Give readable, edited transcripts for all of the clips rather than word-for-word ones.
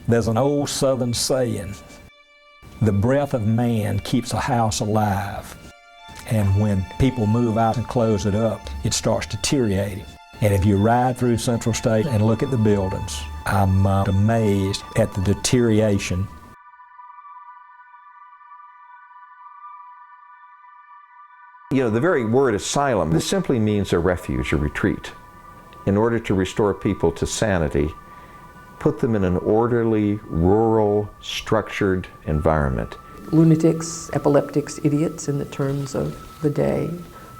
There's an old Southern saying, the breath of man keeps a house alive. And when people move out and close it up, it starts deteriorating. And if you ride through Central State and look at the buildings, I'm amazed at the deterioration. You know, the very word asylum, this simply means a refuge, a retreat. In order to restore people to sanity, put them in an orderly, rural, structured environment. Lunatics, epileptics, idiots in the terms of the day,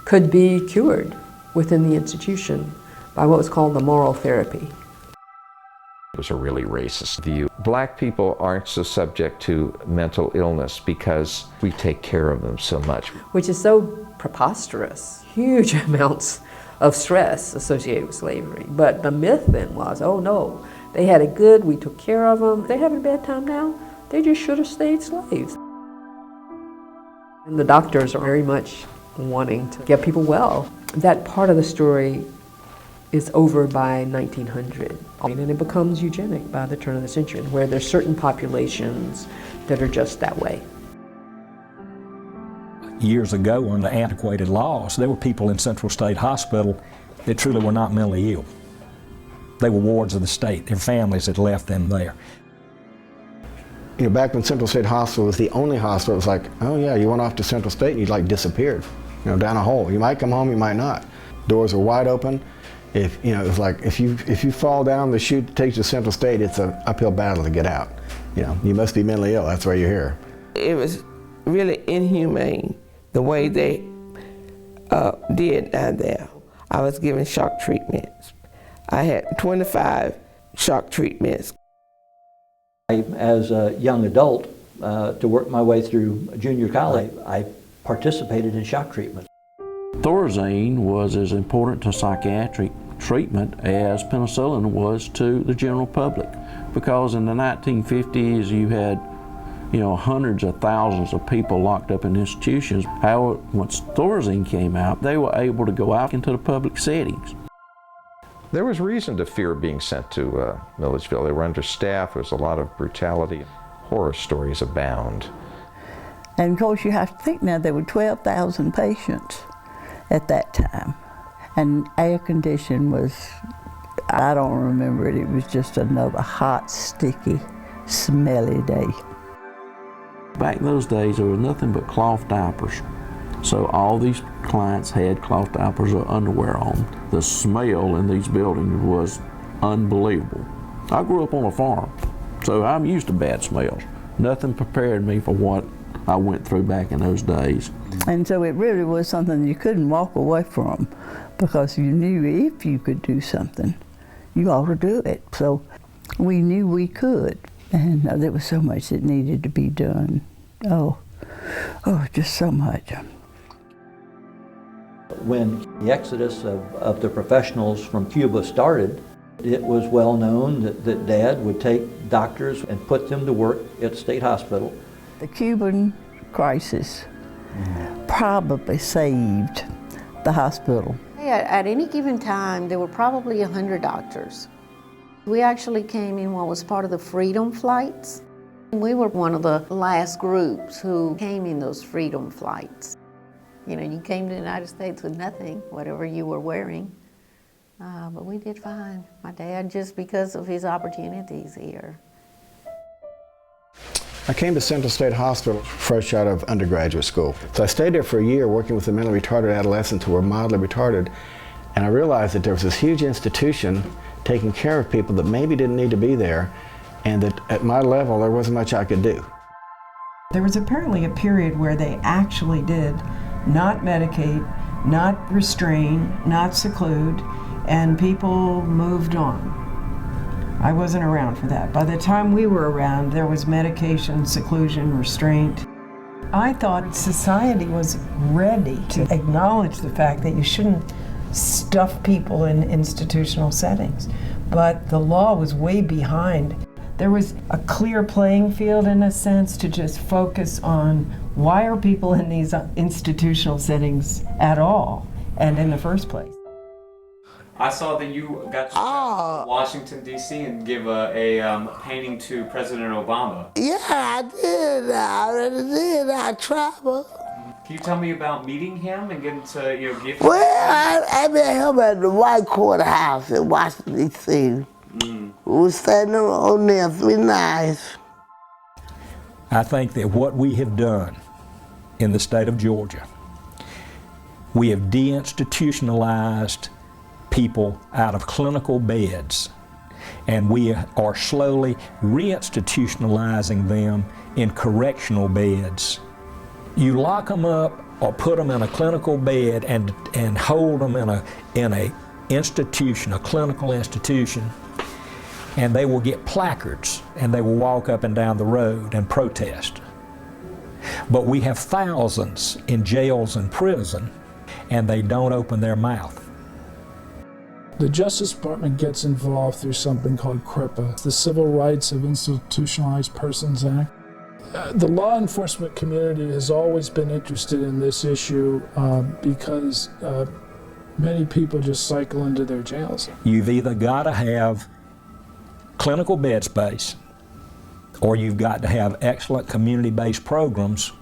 could be cured within the institution by what was called the moral therapy. It was a really racist view. Black people aren't so subject to mental illness because we take care of them so much. Which is so preposterous. Huge amounts of stress associated with slavery. But the myth then was, oh no, they had it good, we took care of them. They having a bad time now, they just should have stayed slaves. And the doctors are very much wanting to get people well. That part of the story is over by 1900. And it becomes eugenic by the turn of the century, where there's certain populations that are just that way. Years ago, under antiquated laws, there were people in Central State Hospital that truly were not mentally ill. They were wards of the state. Their families had left them there. You know, back when Central State Hospital was the only hospital, it was like, oh yeah, you went off to Central State and you like disappeared, you know, down a hole. You might come home, you might not. Doors were wide open. If, you know, it was like, if you fall down the chute that takes you to Central State, it's an uphill battle to get out. You know, you must be mentally ill, that's why you're here. It was really inhumane, the way they did down there. I was given shock treatments. I had 25 shock treatments. As a young adult, to work my way through junior college, I participated in shock treatment. Thorazine was as important to psychiatric treatment as penicillin was to the general public, because in the 1950s you had, you know, hundreds of thousands of people locked up in institutions. However, once Thorazine came out, they were able to go out into the public settings. There was reason to fear being sent to Milledgeville. They were understaffed, there was a lot of brutality. Horror stories abound. And of course you have to think now there were 12,000 patients at that time. And air condition was, I don't remember it, it was just another hot, sticky, smelly day. Back in those days there was nothing but cloth diapers. So all these clients had cloth diapers or underwear on. The smell in these buildings was unbelievable. I grew up on a farm, so I'm used to bad smells. Nothing prepared me for what I went through back in those days. And so it really was something you couldn't walk away from, because you knew if you could do something, you ought to do it. So we knew we could, and there was so much that needed to be done. Oh, just so much. When the exodus of the professionals from Cuba started, it was well known that Dad would take doctors and put them to work at the state hospital. The Cuban crisis probably saved the hospital. At any given time, there were probably 100 doctors. We actually came in what was part of the Freedom Flights. We were one of the last groups who came in those Freedom Flights. You know, you came to the United States with nothing, whatever you were wearing. But we did fine. My dad, just because of his opportunities here. I came to Central State Hospital fresh out of undergraduate school. So I stayed there for a year working with the mentally retarded adolescents who were mildly retarded, and I realized that there was this huge institution taking care of people that maybe didn't need to be there, and that at my level there wasn't much I could do. There was apparently a period where they actually did not medicate, not restrain, not seclude, and people moved on. I wasn't around for that. By the time we were around, there was medication, seclusion, restraint. I thought society was ready to acknowledge the fact that you shouldn't stuff people in institutional settings. But the law was way behind. There was a clear playing field, in a sense, to just focus on why are people in these institutional settings at all, and in the first place. I saw that you got to travel to Washington, D.C. and give a painting to President Obama. Yeah, I did. I already did. I traveled. Can you tell me about meeting him and getting to, give him? Well, I met him at the White Courthouse in Washington, D.C. We were standing on there 3 nights. I think that what we have done in the state of Georgia, we have deinstitutionalized people out of clinical beds, and we are slowly reinstitutionalizing them in correctional beds. You lock them up or put them in a clinical bed and hold them in a institution, a clinical institution, and they will get placards and they will walk up and down the road and protest. But we have thousands in jails and prison, and they don't open their mouth. The Justice Department gets involved through something called CRIPA, the Civil Rights of Institutionalized Persons Act. The law enforcement community has always been interested in this issue because many people just cycle into their jails. You've either got to have clinical bed space, or you've got to have excellent community-based programs.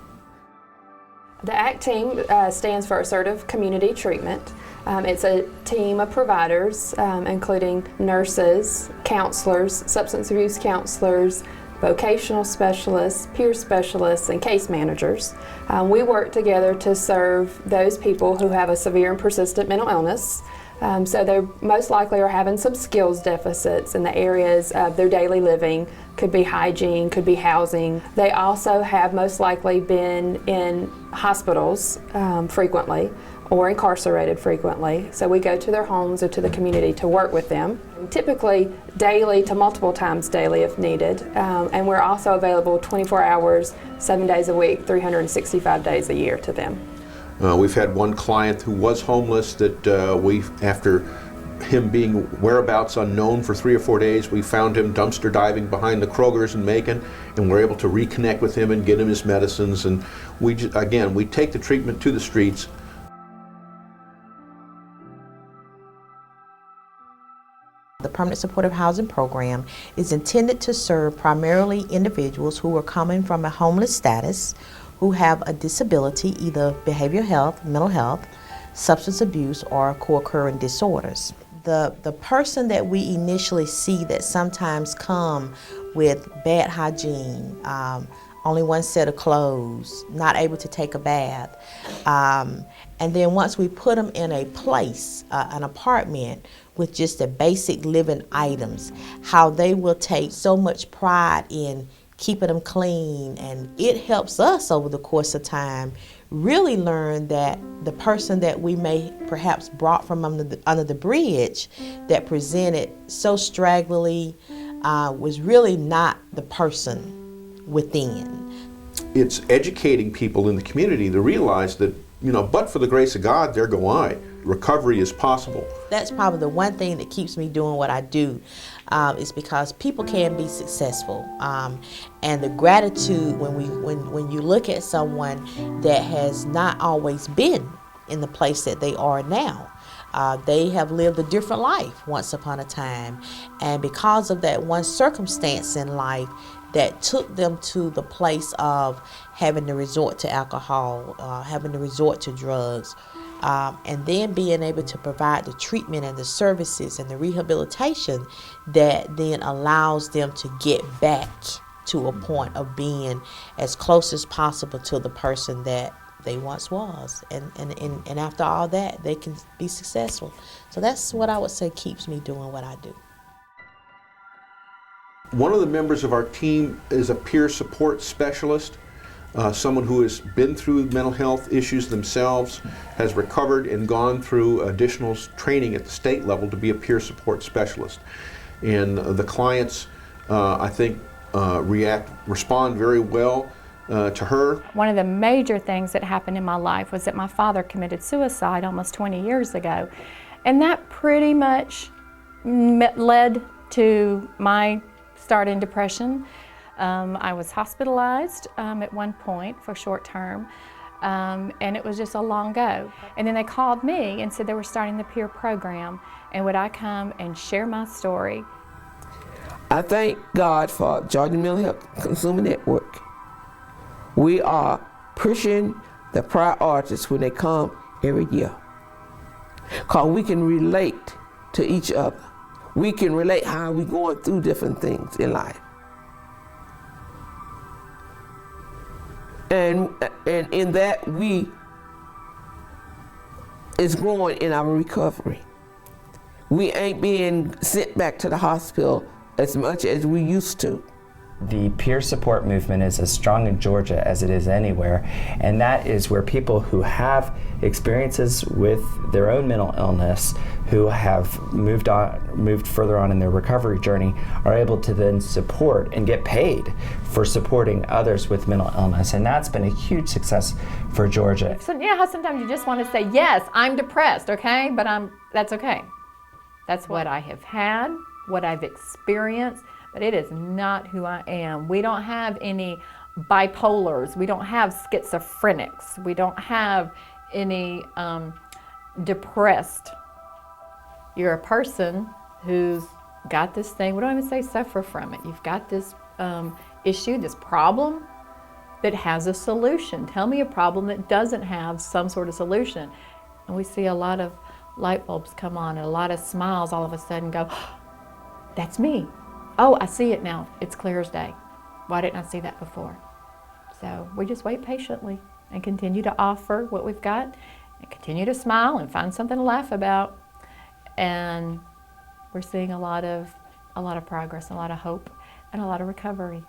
The ACT team stands for Assertive Community Treatment. It's a team of providers, including nurses, counselors, substance abuse counselors, vocational specialists, peer specialists, and case managers. We work together to serve those people who have a severe and persistent mental illness. So they most likely are having some skills deficits in the areas of their daily living. Could be hygiene, could be housing. They also have most likely been in hospitals frequently or incarcerated frequently. So we go to their homes or to the community to work with them, typically daily to multiple times daily if needed. And we're also available 24 hours, 7 days a week, 365 days a year to them. We've had one client who was homeless that after him being whereabouts unknown for 3 or 4 days, we found him dumpster diving behind the Kroger's in Macon, and we're able to reconnect with him and get him his medicines. And we take the treatment to the streets. The Permanent Supportive Housing Program is intended to serve primarily individuals who are coming from a homeless status, who have a disability, either behavioral health, mental health, substance abuse, or co-occurring disorders. The person that we initially see that sometimes come with bad hygiene, only one set of clothes, not able to take a bath, and then once we put them in a place, an apartment, with just the basic living items, how they will take so much pride in keeping them clean, and it helps us over the course of time really learn that the person that we may perhaps brought from under the bridge that presented so straggly was really not the person within. It's educating people in the community to realize that, but for the grace of God, there go I. Recovery is possible. That's probably the one thing that keeps me doing what I do, is because people can be successful, and the gratitude when you look at someone that has not always been in the place that they are now. They have lived a different life once upon a time, and because of that one circumstance in life that took them to the place of having to resort to alcohol, having to resort to drugs, and then being able to provide the treatment and the services and the rehabilitation that then allows them to get back to a point of being as close as possible to the person that they once was. And after all that, they can be successful. So that's what I would say keeps me doing what I do. One of the members of our team is a peer support specialist. Someone who has been through mental health issues themselves, has recovered and gone through additional training at the state level to be a peer support specialist. And the clients, I think, respond very well to her. One of the major things that happened in my life was that my father committed suicide almost 20 years ago. And that pretty much led to my start in depression. I was hospitalized at one point for short term. and it was just a long go. And then they called me and said they were starting the peer program, and would I come and share my story. I thank God for Georgia Mental Health Consumer Network. We are pushing the priorities when they come every year, because we can relate to each other. We can relate how we're going through different things in life. And in that, it's growing in our recovery. We ain't being sent back to the hospital as much as we used to. The peer support movement is as strong in Georgia as it is anywhere, and that is where people who have experiences with their own mental illness, who have moved further on in their recovery journey, are able to then support and get paid for supporting others with mental illness, and that's been a huge success for Georgia. So you know how sometimes you just want to say, yes, I'm depressed, okay, but that's okay. That's what I have had, what I've experienced, but it is not who I am. We don't have any bipolars. We don't have schizophrenics. We don't have any depressed. You're a person who's got this thing. We don't even say suffer from it. You've got this issue, this problem that has a solution. Tell me a problem that doesn't have some sort of solution. And we see a lot of light bulbs come on and a lot of smiles all of a sudden go, oh, that's me. Oh, I see it now. It's clear as day. Why didn't I see that before? So we just wait patiently and continue to offer what we've got and continue to smile and find something to laugh about. And we're seeing a lot of progress, a lot of hope, and a lot of recovery.